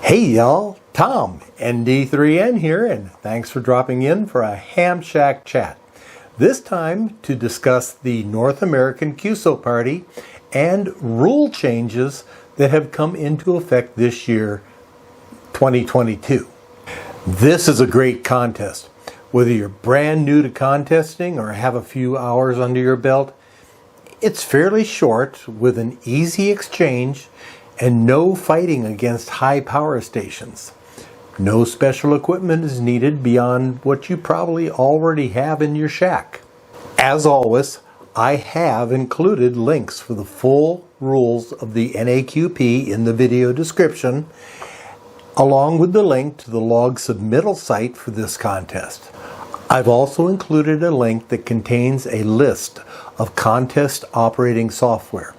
Hey y'all, Tom, ND3N here, and thanks for dropping in for a Ham Shack chat. This time to discuss the North American QSO Party and rule changes that have come into effect this year, 2022. This is a great contest. Whether you're brand new to contesting or have a few hours under your belt, it's fairly short with an easy exchange and no fighting against high power stations. No special equipment is needed beyond what you probably already have in your shack. As always, I have included links for the full rules of the NAQP in the video description, along with the link to the log submittal site for this contest. I've also included a link that contains a list of contest operating software,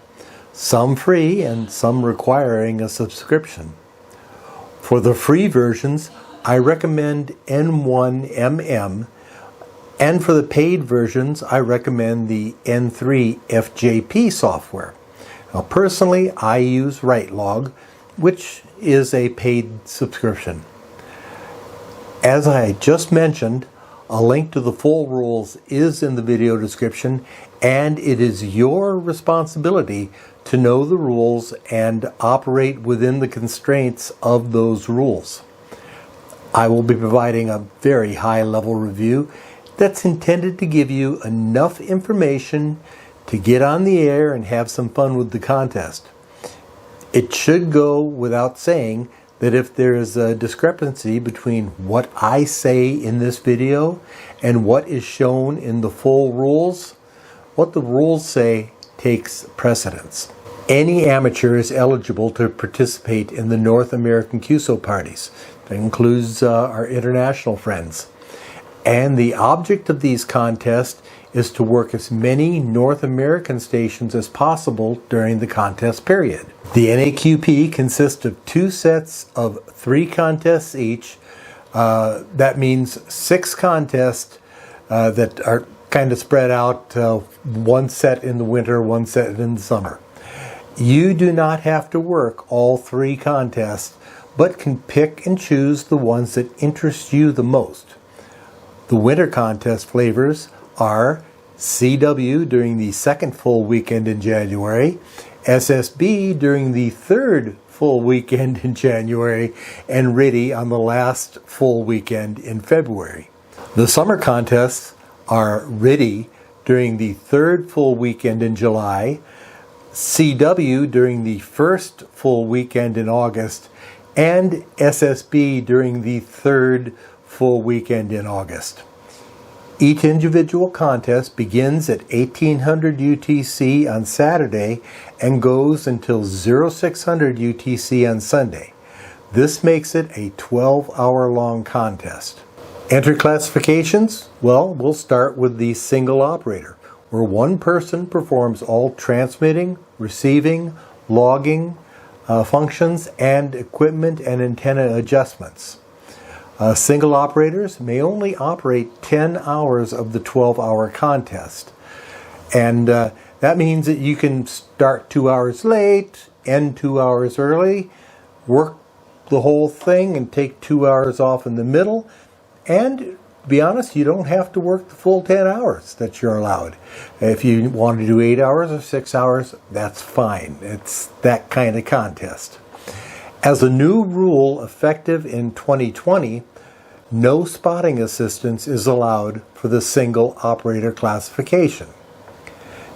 some free and some requiring a subscription. For the free versions, I recommend N1MM, and for the paid versions, I recommend the N3FJP software. Now, personally, I use WriteLog, which is a paid subscription. As I just mentioned, a link to the full rules is in the video description, and it is your responsibility to know the rules and operate within the constraints of those rules. I will be providing a very high-level review that's intended to give you enough information to get on the air and have some fun with the contest. It should go without saying that if there is a discrepancy between what I say in this video and what is shown in the full rules, what the rules say takes precedence. Any amateur is eligible to participate in the North American QSO parties. That includes our international friends. And the object of these contests is to work as many North American stations as possible during the contest period. The NAQP consists of 2 sets of 3 contests each. That means 6 contests that are kind of spread out, 1 set in the winter, 1 set in the summer. You do not have to work all 3 contests, but can pick and choose the ones that interest you the most. The winter contest flavors are CW during the 2nd full weekend in January, SSB during the 3rd full weekend in January, and RTTY on the last full weekend in February. The summer contests are RTTY during the 3rd full weekend in July, CW during the 1st full weekend in August, and SSB during the 3rd full weekend in August. Each individual contest begins at 1800 UTC on Saturday and goes until 0600 UTC on Sunday. This makes it a 12-hour-long contest. Entry classifications? Well, we'll start with the single operator, where one person performs all transmitting, receiving, logging functions, and equipment and antenna adjustments. Single operators may only operate 10 hours of the 12-hour contest. And that means that you can start 2 hours late, end 2 hours early, work the whole thing and take 2 hours off in the middle. And to be honest, you don't have to work the full 10 hours that you're allowed. If you want to do 8 hours or 6 hours, that's fine. It's that kind of contest. As a new rule effective in 2020, no spotting assistance is allowed for the single operator classification.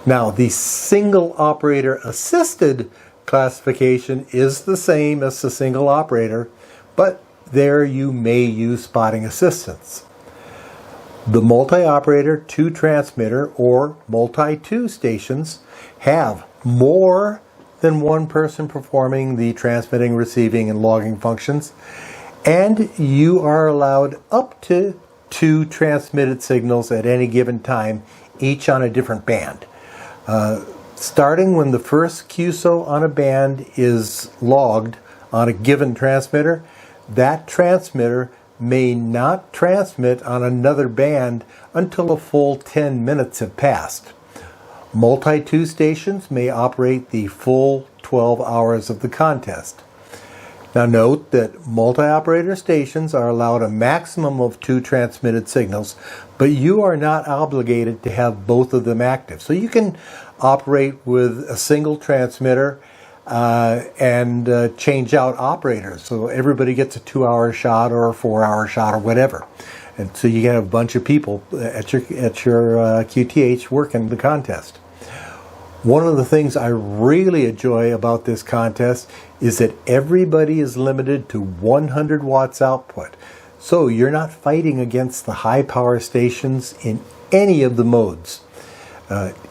Now, the single operator assisted classification is the same as the single operator, but there you may use spotting assistance. The multi-operator 2 transmitter or multi-2 stations have more than one person performing the transmitting, receiving, and logging functions, and you are allowed up to 2 transmitted signals at any given time, each on a different band. Starting when the first QSO on a band is logged on a given transmitter, that transmitter may not transmit on another band until a full 10 minutes have passed. Multi-2 stations may operate the full 12 hours of the contest. Now note that multi-operator stations are allowed a maximum of 2 transmitted signals, but you are not obligated to have both of them active. So you can operate with a single transmitter and change out operators. So everybody gets a 2-hour shot or a 4-hour shot or whatever. And so you can have a bunch of people at your QTH working the contest. One of the things I really enjoy about this contest is that everybody is limited to 100 watts output. So you're not fighting against the high power stations in any of the modes.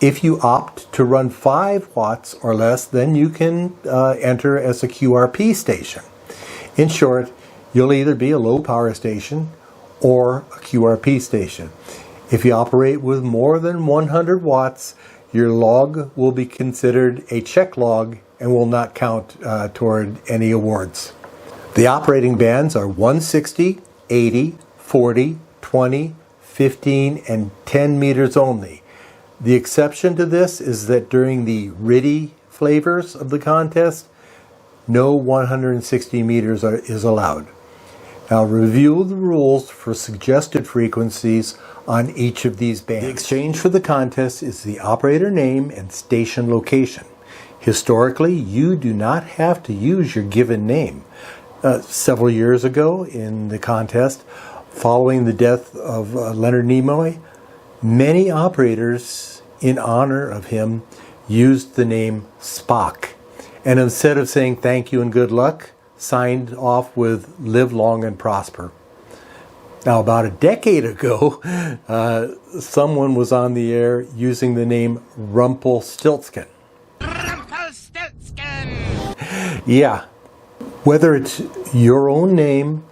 If you opt to run 5 watts or less, then you can enter as a QRP station. In short, you'll either be a low power station or a QRP station. If you operate with more than 100 watts, your log will be considered a check log and will not count toward any awards. The operating bands are 160, 80, 40, 20, 15, and 10 meters only. The exception to this is that during the RTTY flavors of the contest, no 160 meters is allowed. Now review the rules for suggested frequencies on each of these bands. The exchange for the contest is the operator name and station location. Historically, you do not have to use your given name. Several years ago in the contest, following the death of Leonard Nimoy, many operators, in honor of him, used the name Spock. And instead of saying thank you and good luck, signed off with live long and prosper. Now, about a decade ago, someone was on the air using the name Rumpelstiltskin. Rumpelstiltskin! Yeah. Whether it's your own name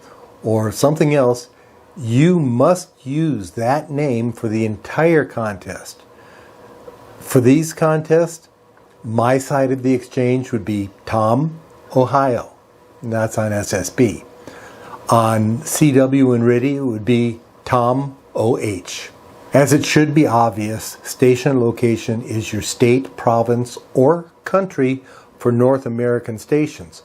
or something else, you must use that name for the entire contest. For these contests, my side of the exchange would be Tom, Ohio. And that's on SSB. On CW and RTTY, it would be Tom, OH. As it should be obvious, station location is your state, province, or country for North American stations.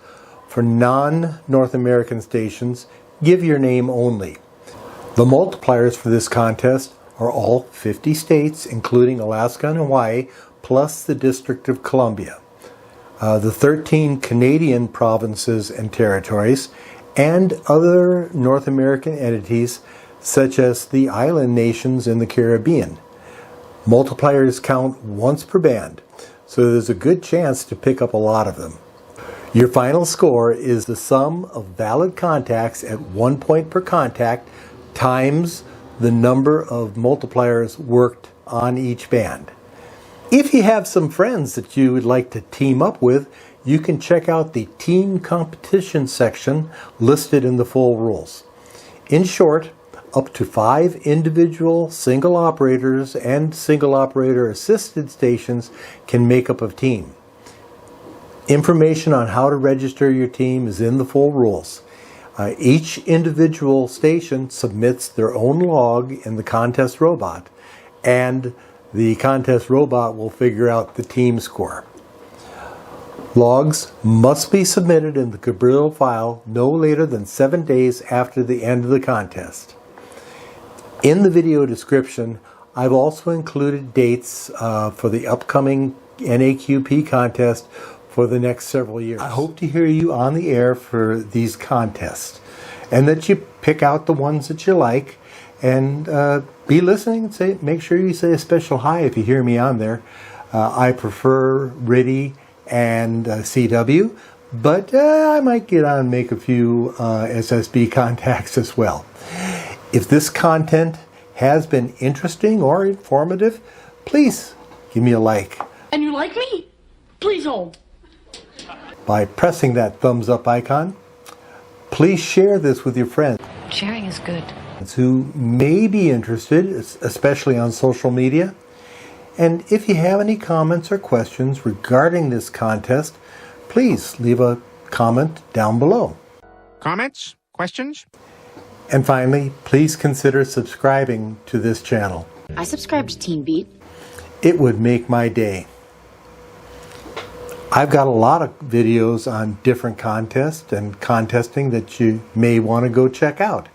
For non-North American stations, give your name only. The multipliers for this contest are all 50 states, including Alaska and Hawaii, plus the District of Columbia. The 13 Canadian provinces and territories, and other North American entities such as the island nations in the Caribbean. Multipliers count once per band, so there's a good chance to pick up a lot of them. Your final score is the sum of valid contacts at 1 point per contact times the number of multipliers worked on each band. If you have some friends that you would like to team up with, you can check out the team competition section listed in the full rules. In short, up to 5 individual single operators and single operator assisted stations can make up a team. Information on how to register your team is in the full rules. Each individual station submits their own log in the contest robot, and the contest robot will figure out the team score. Logs must be submitted in the Cabrillo file no later than 7 days after the end of the contest. In the video description, I've also included dates for the upcoming NAQP contest for the next several years. I hope to hear you on the air for these contests, and that you pick out the ones that you like, and be listening and make sure you say a special hi if you hear me on there. I prefer RTTY and CW, but I might get on and make a few SSB contacts as well. If this content has been interesting or informative, please give me a like. And you like me? Please hold. By pressing that thumbs up icon. Please share this with your friends. Sharing is good. Who may be interested, especially on social media. And if you have any comments or questions regarding this contest, please leave a comment down below. Comments? Questions? And finally, please consider subscribing to this channel. I subscribe to Teen Beat. It would make my day. I've got a lot of videos on different contests and contesting that you may want to go check out.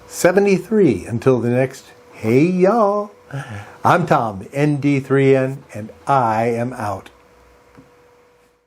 73 until the next Hey Y'all. I'm Tom, ND3N, and I am out.